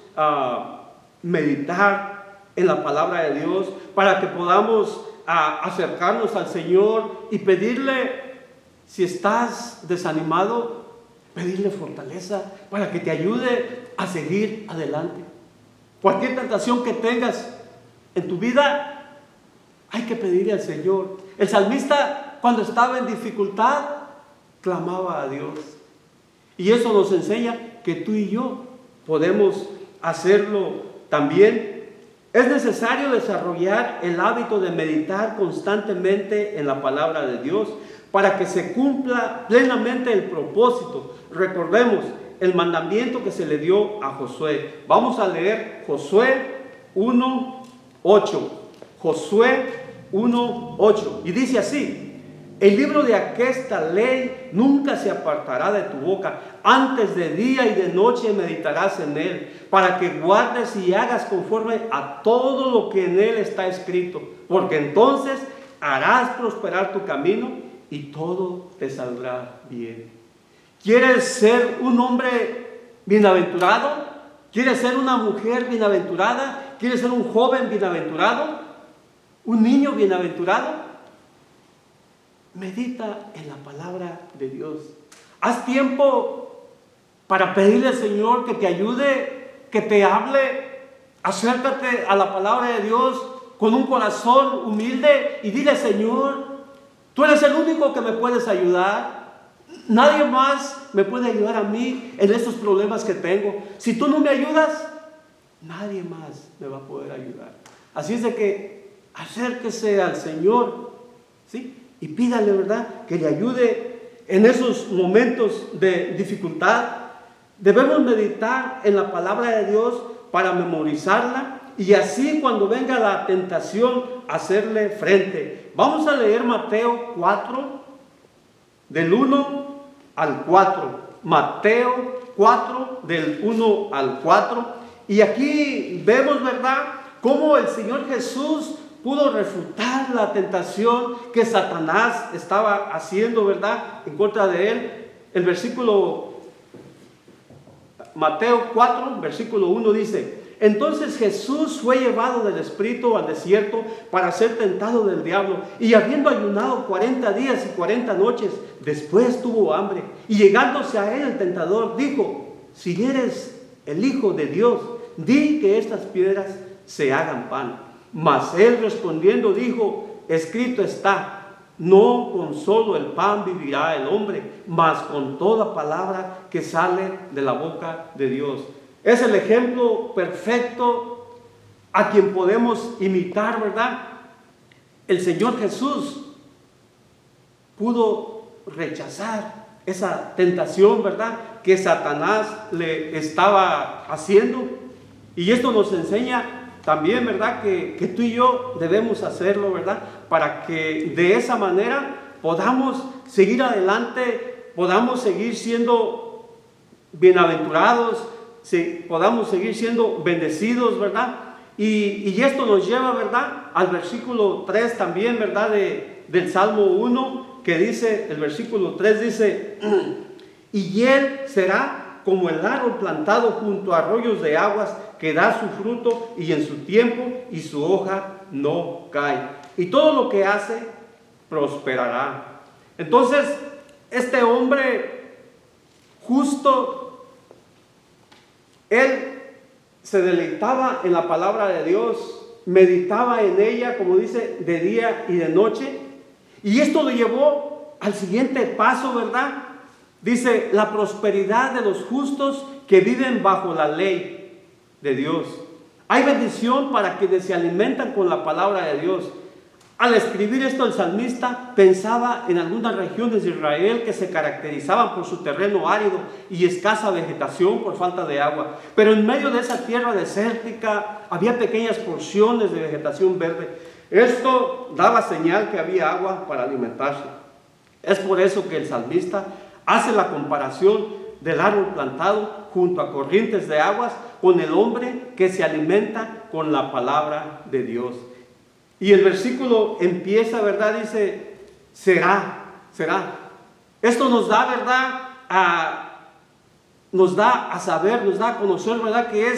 meditar en la palabra de Dios, para que podamos acercarnos al Señor y pedirle, si estás desanimado, pedirle fortaleza para que te ayude a seguir adelante. Cualquier tentación que tengas en tu vida, hay que pedirle al Señor. El salmista, cuando estaba en dificultad, clamaba a Dios. Y eso nos enseña que tú y yo podemos hacerlo también. Es necesario desarrollar el hábito de meditar constantemente en la palabra de Dios para que se cumpla plenamente el propósito. Recordemos el mandamiento que se le dio a Josué. Vamos a leer Josué 1:8. Josué 1:8. Y dice así: El libro de aquesta ley nunca se apartará de tu boca. Antes de día y de noche meditarás en él, para que guardes y hagas conforme a todo lo que en él está escrito. Porque entonces harás prosperar tu camino y todo te saldrá bien. ¿Quieres ser un hombre bienaventurado? ¿Quieres ser una mujer bienaventurada? ¿Quieres ser un joven bienaventurado? ¿Un niño bienaventurado? Medita en la palabra de Dios. Haz tiempo para pedirle al Señor que te ayude, que te hable. Acércate a la palabra de Dios con un corazón humilde y dile: Señor, tú eres el único que me puedes ayudar. Nadie más me puede ayudar a mí en estos problemas que tengo. Si tú no me ayudas, nadie más me va a poder ayudar. Así es de que acérquese al Señor, ¿sí? Y pídale, ¿verdad?, que le ayude en esos momentos de dificultad. Debemos meditar en la palabra de Dios para memorizarla y así cuando venga la tentación hacerle frente. Vamos a leer Mateo 4, del 1 al 4. Mateo 4, del 1 al 4. Y aquí vemos, ¿verdad?, cómo el Señor Jesús pudo refutar la tentación que Satanás estaba haciendo, ¿verdad?, en contra de él. El versículo, Mateo 4, versículo 1 dice: entonces Jesús fue llevado del Espíritu al desierto para ser tentado del diablo. Y habiendo ayunado 40 días y 40 noches, después tuvo hambre. Y llegándose a él el tentador, dijo: si eres el Hijo de Dios, di que estas piedras se hagan pan. Mas él respondiendo dijo: escrito está, no con solo el pan vivirá el hombre, mas con toda palabra que sale de la boca de Dios. Es el ejemplo perfecto a quien podemos imitar, ¿verdad? El Señor Jesús pudo rechazar esa tentación, ¿verdad?, que Satanás le estaba haciendo. Y esto nos enseña también, ¿verdad?, que tú y yo debemos hacerlo, ¿verdad?, para que de esa manera podamos seguir adelante, podamos seguir siendo bienaventurados, podamos seguir siendo bendecidos, ¿verdad? Y esto nos lleva, ¿verdad?, al versículo 3 también, ¿verdad?, del Salmo 1, que dice, el versículo 3 dice: y él será como el árbol plantado junto a arroyos de aguas, que da su fruto y en su tiempo, y su hoja no cae. Y todo lo que hace prosperará. Entonces, este hombre justo, él se deleitaba en la palabra de Dios, meditaba en ella, como dice, de día y de noche. Y esto lo llevó al siguiente paso, ¿verdad? Dice: la prosperidad de los justos que viven bajo la ley de Dios. Hay bendición para quienes se alimentan con la palabra de Dios. Al escribir esto, el salmista pensaba en algunas regiones de Israel que se caracterizaban por su terreno árido y escasa vegetación por falta de agua. Pero en medio de esa tierra desértica había pequeñas porciones de vegetación verde. Esto daba señal que había agua para alimentarse. Es por eso que el salmista hace la comparación del árbol plantado junto a corrientes de aguas con el hombre que se alimenta con la palabra de Dios. Y el versículo empieza, ¿verdad? Dice: será. Esto nos da, ¿verdad?, nos da a saber, nos da a conocer, ¿verdad?, que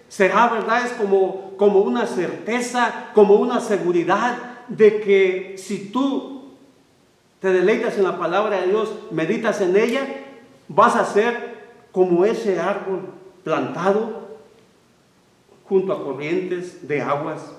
será, ¿verdad? Es como una certeza, como una seguridad de que si tú te deleitas en la palabra de Dios, meditas en ella, vas a ser como ese árbol plantado junto a corrientes de aguas.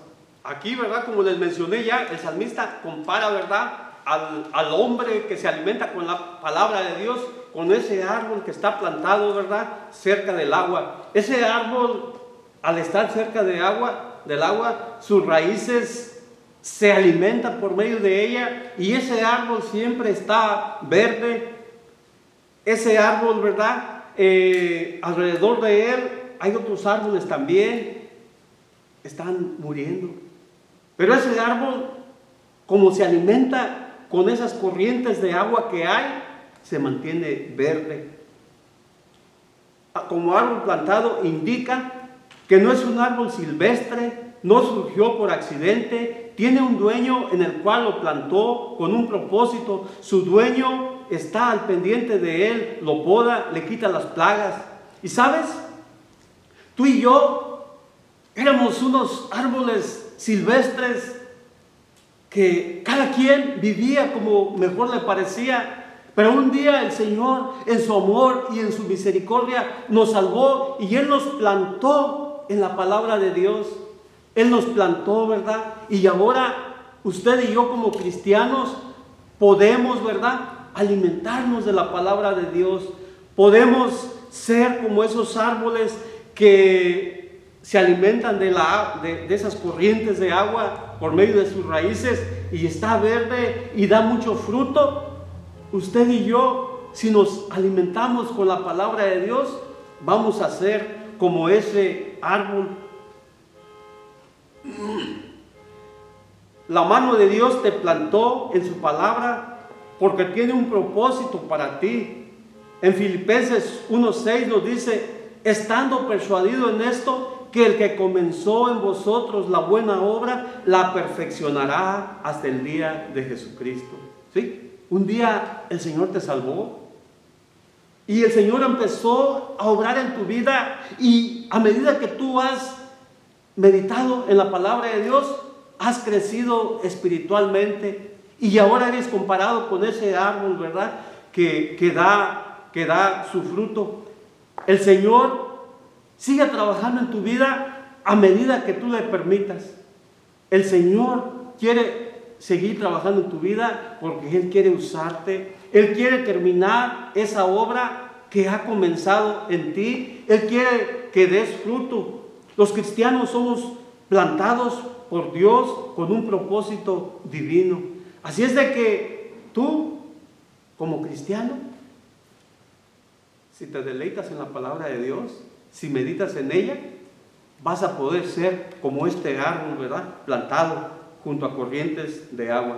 Aquí, ¿verdad?, como les mencioné ya, el salmista compara, ¿verdad?, al hombre que se alimenta con la palabra de Dios, con ese árbol que está plantado, ¿verdad?, cerca del agua. Ese árbol, al estar cerca del agua, sus raíces se alimentan por medio de ella, y ese árbol siempre está verde. Ese árbol, ¿verdad?, alrededor de él hay otros árboles también, están muriendo. Pero ese árbol, como se alimenta con esas corrientes de agua que hay, se mantiene verde. Como árbol plantado indica que no es un árbol silvestre, no surgió por accidente, tiene un dueño en el cual lo plantó con un propósito. Su dueño está al pendiente de él, lo poda, le quita las plagas. Y sabes, tú y yo éramos unos árboles silvestres que cada quien vivía como mejor le parecía. Pero un día el Señor, en su amor y en su misericordia, nos salvó y Él nos plantó en la palabra de Dios. Él nos plantó, ¿verdad? Y ahora usted y yo como cristianos podemos, ¿verdad?, alimentarnos de la palabra de Dios. Podemos ser como esos árboles que se alimentan de esas corrientes de agua por medio de sus raíces y está verde y da mucho fruto. Usted y yo, si nos alimentamos con la palabra de Dios, vamos a ser como ese árbol. La mano de Dios te plantó en su palabra porque tiene un propósito para ti. En Filipenses 1:6 nos dice, estando persuadido en esto, que el que comenzó en vosotros la buena obra, la perfeccionará hasta el día de Jesucristo. ¿Sí? Un día el Señor te salvó y el Señor empezó a obrar en tu vida, y a medida que tú has meditado en la palabra de Dios, has crecido espiritualmente y ahora eres comparado con ese árbol, ¿verdad?, que da su fruto. El Señor sigue trabajando en tu vida a medida que tú le permitas. El Señor quiere seguir trabajando en tu vida porque Él quiere usarte. Él quiere terminar esa obra que ha comenzado en ti. Él quiere que des fruto. Los cristianos somos plantados por Dios con un propósito divino. Así es de que tú, como cristiano, si te deleitas en la palabra de Dios, si meditas en ella, vas a poder ser como este árbol, ¿verdad?, plantado junto a corrientes de agua.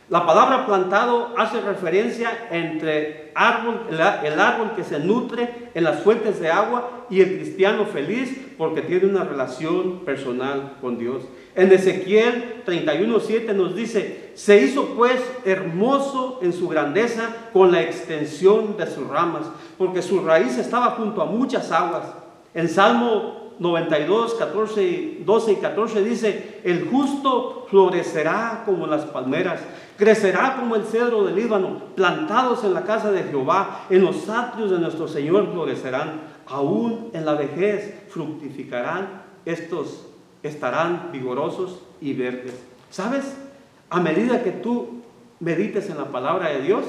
La palabra plantado hace referencia entre el árbol que se nutre en las fuentes de agua y el cristiano feliz porque tiene una relación personal con Dios. En Ezequiel 31:7 nos dice, se hizo pues hermoso en su grandeza con la extensión de sus ramas, porque su raíz estaba junto a muchas aguas. En Salmo 92, 12 y 14 dice, el justo florecerá como las palmeras, crecerá como el cedro del Líbano, plantados en la casa de Jehová, en los atrios de nuestro Señor florecerán, aún en la vejez fructificarán, estos estarán vigorosos y verdes. ¿Sabes? A medida que tú medites en la palabra de Dios,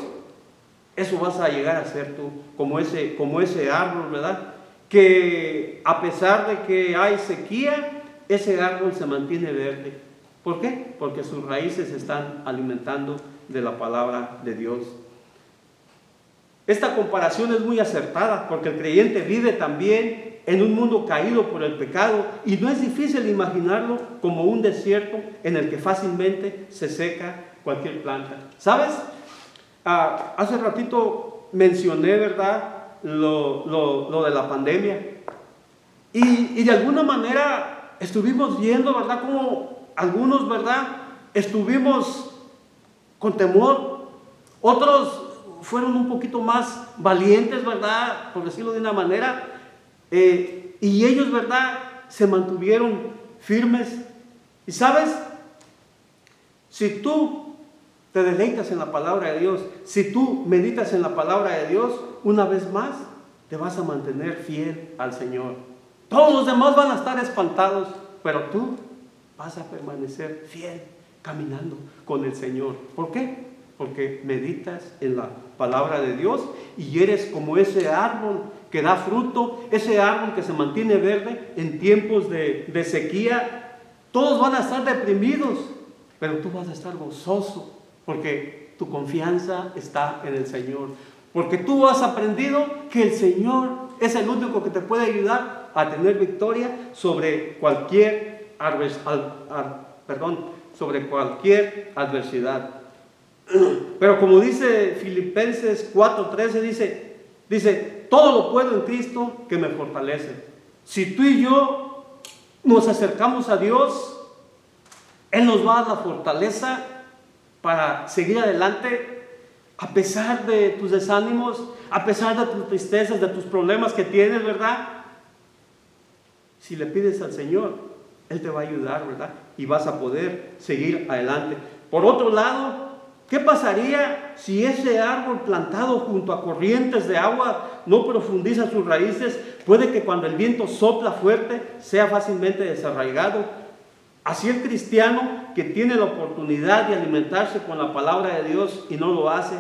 eso vas a llegar a ser tú, como ese árbol, ¿verdad?, que a pesar de que hay sequía, ese árbol se mantiene verde. ¿Por qué? Porque sus raíces se están alimentando de la palabra de Dios. Esta comparación es muy acertada porque el creyente vive también en un mundo caído por el pecado y no es difícil imaginarlo como un desierto en el que fácilmente se seca cualquier planta. ¿Sabes? Hace ratito mencioné, ¿verdad?, lo de la pandemia y de alguna manera estuvimos viendo, ¿verdad?, como algunos, ¿verdad?, estuvimos con temor, otros fueron un poquito más valientes, ¿verdad?, por decirlo de una manera, y ellos, ¿verdad?, se mantuvieron firmes. Y sabes, si tú te deleitas en la palabra de Dios, si tú meditas en la palabra de Dios, una vez más te vas a mantener fiel al Señor. Todos los demás van a estar espantados, pero tú vas a permanecer fiel caminando con el Señor. ¿Por qué? Porque meditas en la palabra de Dios y eres como ese árbol que da fruto, ese árbol que se mantiene verde en tiempos de sequía. Todos van a estar deprimidos, pero tú vas a estar gozoso porque tu confianza está en el Señor. Porque tú has aprendido que el Señor es el único que te puede ayudar a tener victoria sobre cualquier adversidad. Pero como dice Filipenses 4:13, dice, todo lo puedo en Cristo que me fortalece. Si tú y yo nos acercamos a Dios, Él nos va a dar la fortaleza para seguir adelante a pesar de tus desánimos, a pesar de tus tristezas, de tus problemas que tienes, ¿verdad? Si le pides al Señor, Él te va a ayudar, ¿verdad? Y vas a poder seguir adelante. Por otro lado, ¿qué pasaría si ese árbol plantado junto a corrientes de agua no profundiza sus raíces? Puede que cuando el viento sopla fuerte sea fácilmente desarraigado. Así el cristiano que tiene la oportunidad de alimentarse con la palabra de Dios y no lo hace,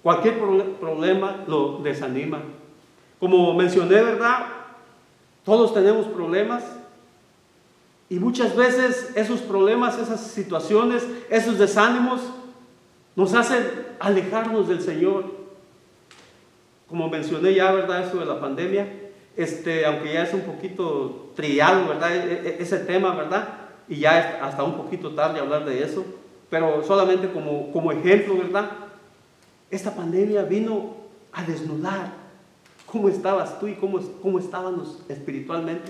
cualquier problema lo desanima. Como mencioné, ¿verdad? Todos tenemos problemas y muchas veces esos problemas, esas situaciones, esos desánimos nos hacen alejarnos del Señor. Como mencioné ya, ¿verdad? Eso de la pandemia, aunque ya es un poquito trillado, ¿verdad? Ese tema, ¿verdad? Y ya es hasta un poquito tarde hablar de eso, pero solamente como ejemplo, ¿verdad? Esta pandemia vino a desnudar cómo estabas tú y cómo estábamos espiritualmente.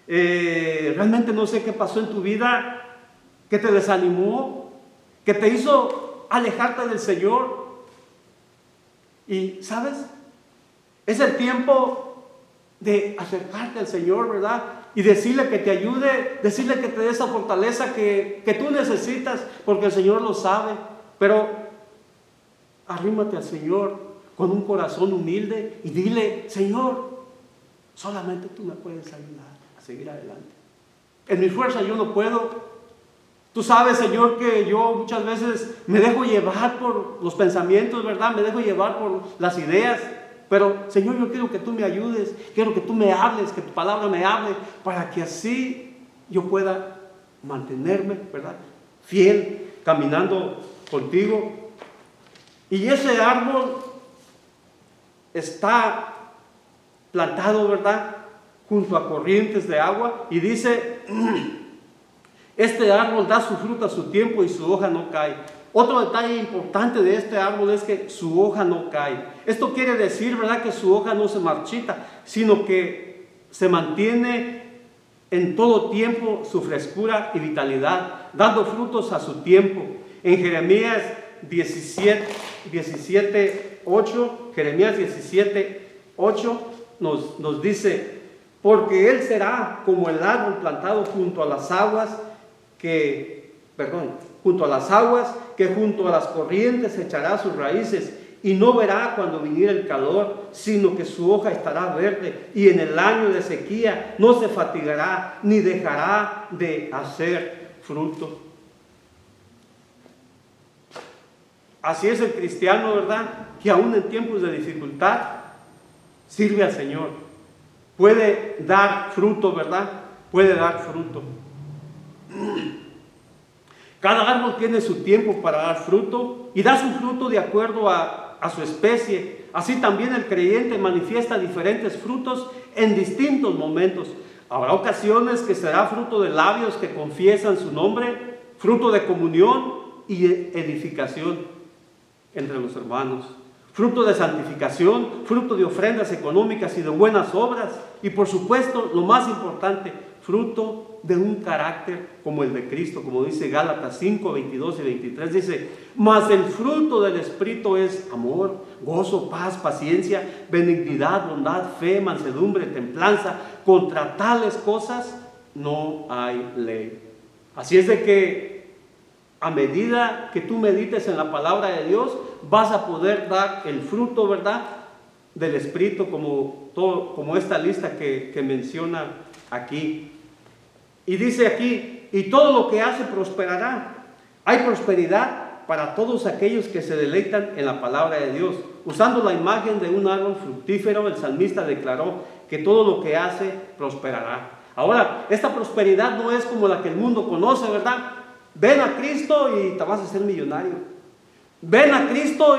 Realmente no sé qué pasó en tu vida, que te desanimó, que te hizo alejarte del Señor. Y, ¿sabes? Es el tiempo de acercarte al Señor, ¿verdad? Y decirle que te ayude, decirle que te dé esa fortaleza que tú necesitas, porque el Señor lo sabe. Pero arrímate al Señor con un corazón humilde y dile: Señor, solamente tú me puedes ayudar a seguir adelante. En mi fuerza yo no puedo. Tú sabes, Señor, que yo muchas veces me dejo llevar por los pensamientos, ¿verdad? Me dejo llevar por las ideas. Pero, Señor, yo quiero que tú me ayudes, quiero que tú me hables, que tu palabra me hable, para que así yo pueda mantenerme, ¿verdad? Fiel, caminando contigo. Y ese árbol está plantado, ¿verdad?, junto a corrientes de agua, y dice: este árbol da su fruto a su tiempo y su hoja no cae. Otro detalle importante de este árbol es que su hoja no cae. Esto quiere decir, ¿verdad?, que su hoja no se marchita, sino que se mantiene en todo tiempo su frescura y vitalidad, dando frutos a su tiempo. En Jeremías 17:8 nos dice: porque él será como el árbol plantado junto a las aguas que junto a las corrientes echará sus raíces, y no verá cuando viniera el calor, sino que su hoja estará verde, y en el año de sequía no se fatigará ni dejará de hacer fruto. Así es el cristiano, ¿verdad?, que aún en tiempos de dificultad sirve al Señor. Puede dar fruto, ¿verdad? Puede dar fruto. Cada árbol tiene su tiempo para dar fruto y da su fruto de acuerdo a su especie. Así también el creyente manifiesta diferentes frutos en distintos momentos. Habrá ocasiones que será fruto de labios que confiesan su nombre, fruto de comunión y edificación entre los hermanos, fruto de santificación, fruto de ofrendas económicas y de buenas obras, y por supuesto, lo más importante, fruto de un carácter como el de Cristo, como dice Gálatas 5, 22 y 23, dice: mas el fruto del Espíritu es amor, gozo, paz, paciencia, benignidad, bondad, fe, mansedumbre, templanza. Contra tales cosas no hay ley. Así es de que a medida que tú medites en la palabra de Dios, vas a poder dar el fruto, ¿verdad?, del Espíritu, como esta lista que menciona aquí. Y dice aquí: y todo lo que hace prosperará. Hay prosperidad para todos aquellos que se deleitan en la palabra de Dios. Usando la imagen de un árbol fructífero, el salmista declaró que todo lo que hace prosperará. Ahora, esta prosperidad no es como la que el mundo conoce, ¿verdad? Ven a Cristo y te vas a hacer millonario. Ven a Cristo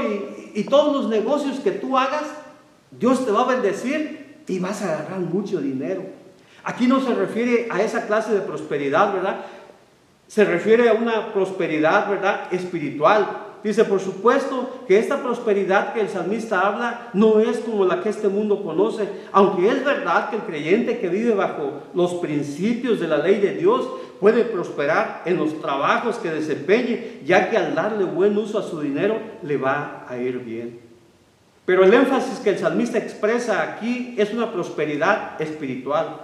y todos los negocios que tú hagas, Dios te va a bendecir y vas a agarrar mucho dinero. Aquí no se refiere a esa clase de prosperidad, ¿verdad? Se refiere a una prosperidad, ¿verdad?, espiritual. Dice, por supuesto que esta prosperidad que el salmista habla no es como la que este mundo conoce, aunque es verdad que el creyente que vive bajo los principios de la ley de Dios puede prosperar en los trabajos que desempeñe, ya que al darle buen uso a su dinero le va a ir bien. Pero el énfasis que el salmista expresa aquí es una prosperidad espiritual.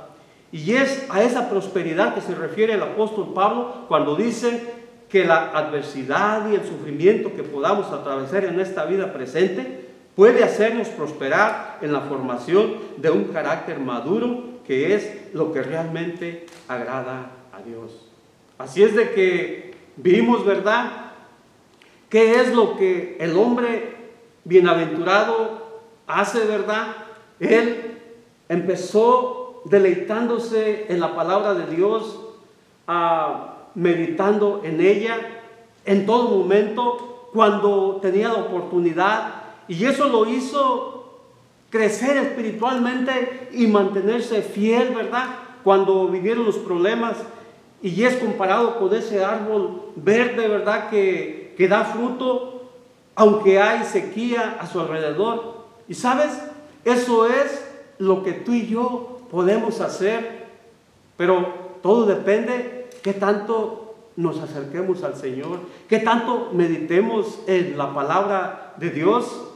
Y es a esa prosperidad que se refiere el apóstol Pablo cuando dice que la adversidad y el sufrimiento que podamos atravesar en esta vida presente puede hacernos prosperar en la formación de un carácter maduro, que es lo que realmente agrada a Dios. Así es de que vimos, ¿verdad?, qué es lo que el hombre bienaventurado hace, ¿verdad? Él empezó deleitándose en la palabra de Dios, meditando en ella en todo momento cuando tenía la oportunidad, y eso lo hizo crecer espiritualmente y mantenerse fiel, ¿verdad?, cuando vinieron los problemas. Y es comparado con ese árbol verde, ¿verdad?, que da fruto aunque hay sequía a su alrededor. Y sabes, eso es lo que tú y yo podemos hacer, pero todo depende qué tanto nos acerquemos al Señor, qué tanto meditemos en la palabra de Dios.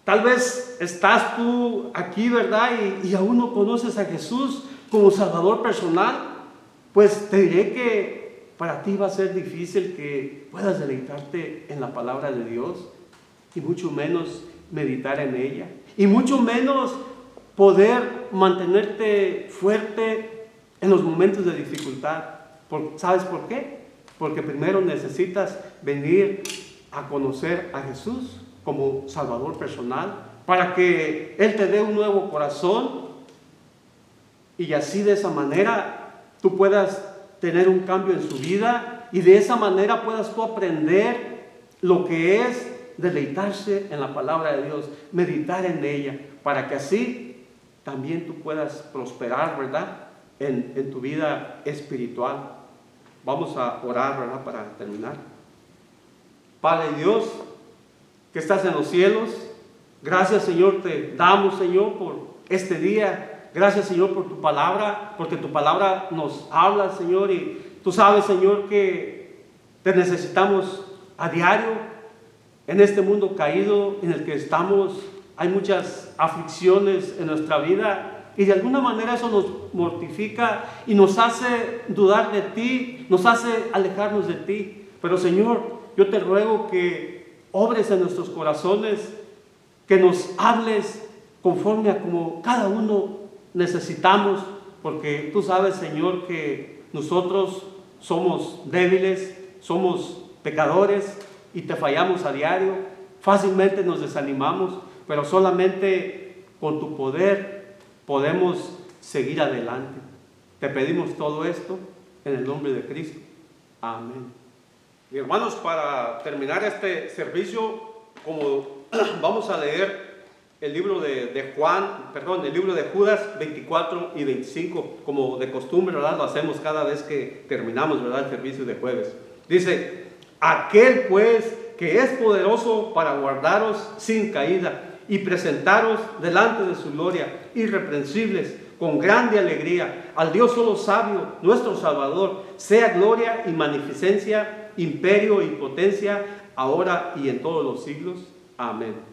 Tal vez estás tú aquí, ¿verdad?, y aún no conoces a Jesús como Salvador personal. Pues te diré que para ti va a ser difícil que puedas deleitarte en la palabra de Dios, y mucho menos meditar en ella, y mucho menos poder mantenerte fuerte en los momentos de dificultad. ¿Sabes por qué? Porque primero necesitas venir a conocer a Jesús como Salvador personal, para que Él te dé un nuevo corazón, y así de esa manera tú puedas tener un cambio en su vida, y de esa manera puedas tú aprender lo que es deleitarse en la palabra de Dios, meditar en ella, para que así también tú puedas prosperar, ¿verdad?, en tu vida espiritual. Vamos a orar, ¿verdad?, para terminar. Padre Dios, que estás en los cielos, gracias, Señor, te damos, Señor, por este día. Gracias, Señor, por tu palabra, porque tu palabra nos habla, Señor, y tú sabes, Señor, que te necesitamos a diario en este mundo caído en el que estamos. Hay muchas aflicciones en nuestra vida, y de alguna manera eso nos mortifica y nos hace dudar de ti, nos hace alejarnos de ti. Pero, Señor, yo te ruego que obres en nuestros corazones, que nos hables conforme a como cada uno necesitamos, porque tú sabes, Señor, que nosotros somos débiles, somos pecadores y te fallamos a diario, fácilmente nos desanimamos, pero solamente con tu poder podemos seguir adelante. Te pedimos todo esto en el nombre de Cristo. Amén. Y hermanos, para terminar este servicio, como vamos a leer el libro de el libro de Judas 24 y 25, como de costumbre, ¿verdad?, lo hacemos cada vez que terminamos, ¿verdad?, el servicio de jueves. Dice: aquel pues que es poderoso para guardaros sin caída y presentaros delante de su gloria irreprensibles con grande alegría, al Dios solo sabio, nuestro Salvador, sea gloria y magnificencia, imperio y potencia, ahora y en todos los siglos. Amén.